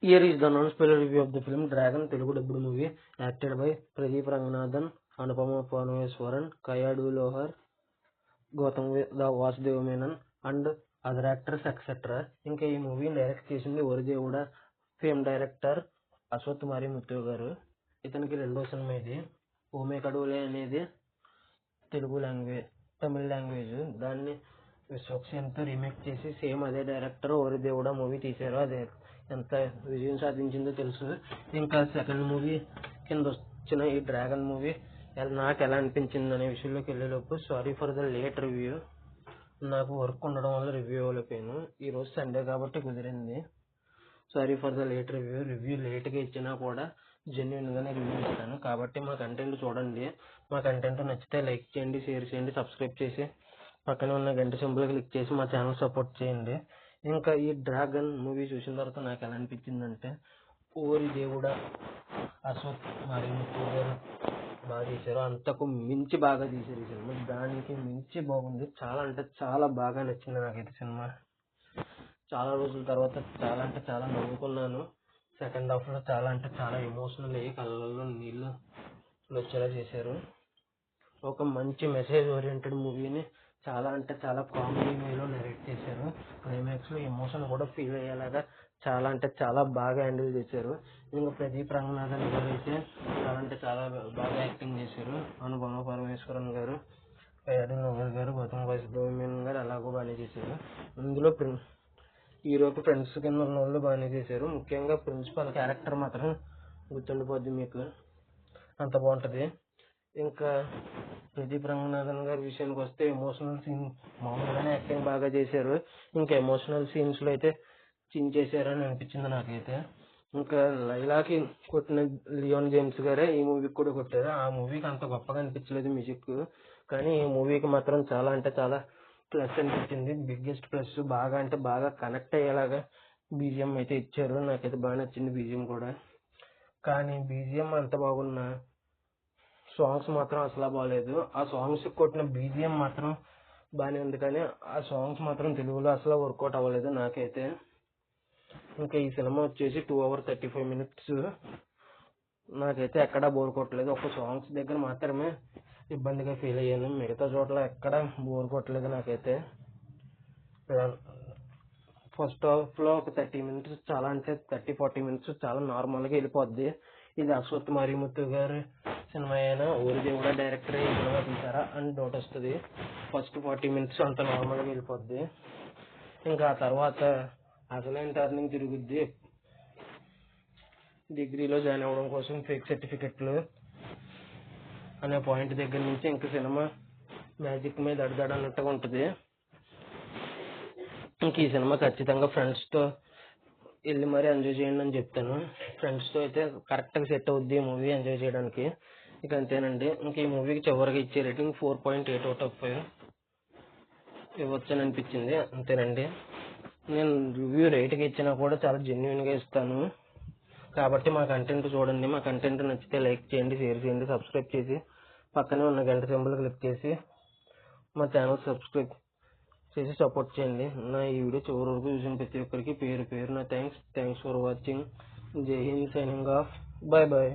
Here is the non-spoiler review of the film Dragon, Telugu dubbed movie, acted by Pradeep Ranganathan, Anupama Parameswaran, Kayadu Lohar, Gautam Vasudev Menon, and other actors, etc. ఇంకా ఈ మూవీని direct చేసింది ఒరిదేవుడ fame director Ashwath మారి ముత్తు గారు. ఇతనికి రెండో cinema ఇది. ఓమే కడువులే అనేది తమిళ లాంగ్వేజ్. దాన్ని విశ్వక్సేన్తో రీమేక్ చేసి సేమ్ అదే డైరెక్టర్ ఒరిదేవుడ మూవీ తీశారు. అదే ఎంత విజయం సాధించిందో తెలుసు. ఇంకా సెకండ్ మూవీ కింద వచ్చిన ఈ డ్రాగన్ మూవీ నాకు ఎలా అనిపించింది అనే విషయంలోకి వెళ్ళేలోపు sorry for the late review. నాకు వర్క్ ఉండడం వల్ల రివ్యూ ఇవ్వలేకపోయాను. ఈరోజు సండే కాబట్టి కుదిరింది. Sorry for the late review లేట్గా ఇచ్చినా కూడా జెన్యున్గానే రివ్యూ ఇస్తాను. కాబట్టి మా కంటెంట్ చూడండి. మా కంటెంట్ నచ్చితే లైక్ చేయండి, షేర్ చేయండి, సబ్స్క్రైబ్ చేసి పక్కన ఉన్న గంట సింబల్ క్లిక్ చేసి మా ఛానల్ సపోర్ట్ చేయండి. ఇంకా ఈ డ్రాగన్ మూవీ చూసిన తర్వాత నాకు ఎలా అనిపించిందంటే, ఓరి దేవుడా అశ్వత్ మరి ముత్తు గారు బాగా తీశారు. అంతకు మించి బాగా తీశారు ఈ సినిమా. దానికి మించి బాగుంది. చాలా అంటే చాలా బాగా నచ్చింది నాకైతే సినిమా. చాలా రోజుల తర్వాత చాలా అంటే చాలా నవ్వుకున్నాను. సెకండ్ హాఫ్లో చాలా అంటే చాలా ఎమోషనల్ అయ్యి కళ్ళల్లో నీళ్ళు వచ్చేలా చేశారు. ఒక మంచి మెసేజ్ ఓరియంటెడ్ మూవీని చాలా అంటే చాలా కామెడీ వేలో నరేట్ చేశారు. క్లైమాక్స్లో ఎమోషన్ కూడా ఫీల్ అయ్యేలాగా చాలా అంటే చాలా బాగా హ్యాండిల్ చేశారు. ఇంకా ప్రదీప్ రంగనాథన్ గారు అయితే చాలా అంటే చాలా బాగా యాక్టింగ్ చేశారు. అనుపమ పరమేశ్వరన్ గారు, కయాడు లోహర్ గారు, గౌతమ్ వాసుదేవ్ మేనన్ గారు అలాగూ బాగానే చేశారు. ఇందులో హీరోకి ఫ్రెండ్స్ కింద ఉన్న వాళ్ళు బాగానే చేశారు. ముఖ్యంగా ప్రిన్సిపల్ క్యారెక్టర్ మాత్రం గుర్తుండిపోద్ది మీకు, అంత బాగుంటుంది. ఇంకా ప్రదీప్ రంగనాథన్ గారి విషయానికి వస్తే ఎమోషనల్ సీన్ మామూలుగానే యాక్టింగ్ బాగా చేశారు. ఇంకా ఎమోషనల్ సీన్స్లో అయితే చించేశారని అనిపించింది నాకైతే. ఇంకా లైలాకి కొట్టిన లియోన్ జేమ్స్ గారే ఈ మూవీకి కూడా కొట్టారు. ఆ మూవీకి అంత గొప్పగా అనిపించలేదు మ్యూజిక్, కానీ ఈ మూవీకి మాత్రం చాలా అంటే చాలా ప్లస్ అనిపించింది. Biggest plus. బాగా అంటే బాగా కనెక్ట్ అయ్యేలాగా బీజిఎం అయితే ఇచ్చారు. నాకైతే బాగా నచ్చింది బీజిఎం కూడా. కానీ బీజిఎం అంత బాగున్నా సాంగ్స్ మాత్రం అసలు బాగాలేదు. ఆ సాంగ్స్ కొట్టిన బీజిఎం మాత్రం బాగానే ఉంది, కానీ ఆ సాంగ్స్ మాత్రం తెలుగులో అసలు వర్కౌట్ అవ్వలేదు నాకైతే. ఇంకా ఈ సినిమా వచ్చేసి 2 hours 35 minutes. నాకైతే ఎక్కడా బోర్ కొట్టలేదు. ఒక సాంగ్స్ దగ్గర మాత్రమే ఇబ్బందిగా ఫీల్ అయ్యాను. మిగతా చోట్ల ఎక్కడ బోర్ కొట్టలేదు నాకైతే. ఫస్ట్ హాఫ్లో ఒక 30 minutes చాలా అంటే 30-40 minutes చాలా నార్మల్గా వెళ్ళిపోద్ది. ఇది అశ్వత్ మారిముత్తు గారి సినిమా అయినా ఓరిదేవుడా డైరెక్టర్ ఈ సినిమా తీశారా అని డౌట్ వస్తుంది. ఫస్ట్ 40 minutes అంత నార్మల్గా వెళ్ళిపోద్ది. ఇంకా ఆ తర్వాత అసలైన టర్నింగ్ తిరుగుద్ది. డిగ్రీలో జాయిన్ అవ్వడం కోసం ఫేక్ సర్టిఫికెట్లు అనే పాయింట్ దగ్గర నుంచి ఇంకా సినిమా మ్యాజిక్ మీద అడదాడు అన్నట్టుగా ఉంటుంది. ఇంక ఈ సినిమా ఖచ్చితంగా ఫ్రెండ్స్తో వెళ్ళి మరీ ఎంజాయ్ చేయండి అని చెప్తాను. ఫ్రెండ్స్తో అయితే కరెక్ట్గా సెట్ అవుద్ది ఈ మూవీ ఎంజాయ్ చేయడానికి. ఇక అంతేనండి. ఇంక ఈ మూవీకి చివరిగా ఇచ్చే రేటింగ్ 4.8 out of 5 ఇవ్వచ్చని అనిపించింది. అంతేనండి. నేను రివ్యూ రేట్గా ఇచ్చినా కూడా చాలా జెన్యున్గా ఇస్తాను. కాబట్టి మా కంటెంట్ చూడండి. మా కంటెంట్ నచ్చితే లైక్ చేయండి, షేర్ చేయండి, సబ్స్క్రైబ్ చేసి పక్కనే ఉన్న గంట సింబల్ క్లిక్ చేసి మా ఛానల్ సబ్స్క్రైబ్ చేసి సపోర్ట్ చేయండి. నా ఈ వీడియో చివరి వరకు చూసిన ప్రతి ఒక్కరికి పేరు పేరున థ్యాంక్స్ ఫర్ వాచింగ్. జై Hind. Signing off. Bye bye.